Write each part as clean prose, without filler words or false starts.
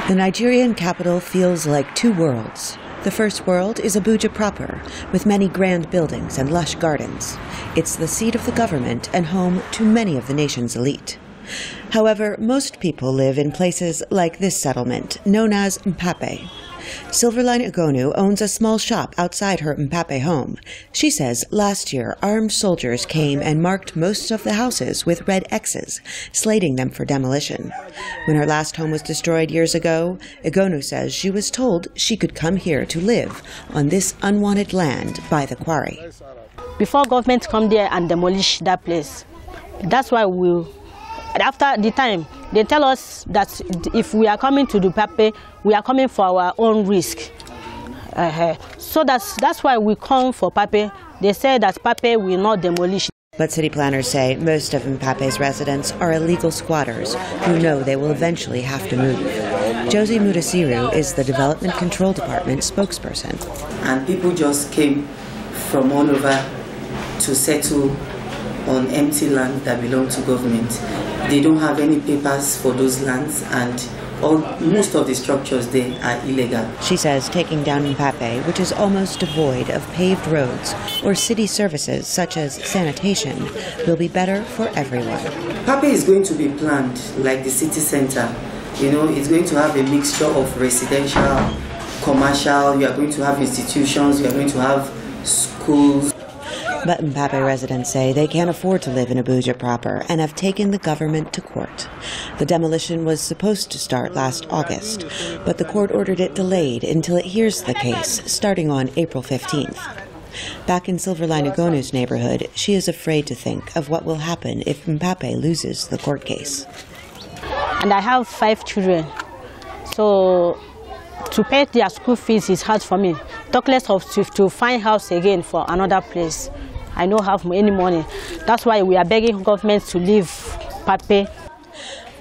The Nigerian capital feels like two worlds. The first world is Abuja proper, with many grand buildings and lush gardens. It's the seat of the government and home to many of the nation's elite. However, most people live in places like this settlement, known as Mpape. Silverline Igonu owns a small shop outside her Mpape home. She says last year armed soldiers came and marked most of the houses with red X's, slating them for demolition. When her last home was destroyed years ago, Igonu says she was told she could come here to live on this unwanted land by the quarry. Before government come there and demolish that place, that's why after the time, they tell us that if we are coming to the Mpape, we are coming for our own risk. So that's why we come for Mpape. They say that Mpape will not demolish. But city planners say most of Mpape's residents are illegal squatters who know they will eventually have to move. Josie Mudasiru is the Development Control Department spokesperson. And people just came from all over to settle on empty land that belong to government. They don't have any papers for those lands, and most of the structures there are illegal. She says taking down Mpape, which is almost devoid of paved roads or city services such as sanitation, will be better for everyone. Mpape is going to be planned like the city center. You know, it's going to have a mixture of residential, commercial, you are going to have institutions, you are going to have schools. But Mpape residents say they can't afford to live in Abuja proper and have taken the government to court. The demolition was supposed to start last August, but the court ordered it delayed until it hears the case, starting on April 15th. Back in Silverline Igonu's neighborhood, she is afraid to think of what will happen if Mpape loses the court case. And I have 5 children, so to pay their school fees is hard for me. Talk less of to find house again for another place. I don't have any money. That's why we are begging government to leave Mpape.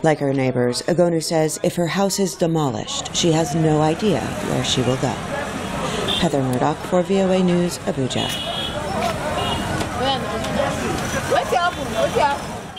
Like her neighbors, Igonu says if her house is demolished, she has no idea where she will go. Heather Murdock for VOA News, Abuja.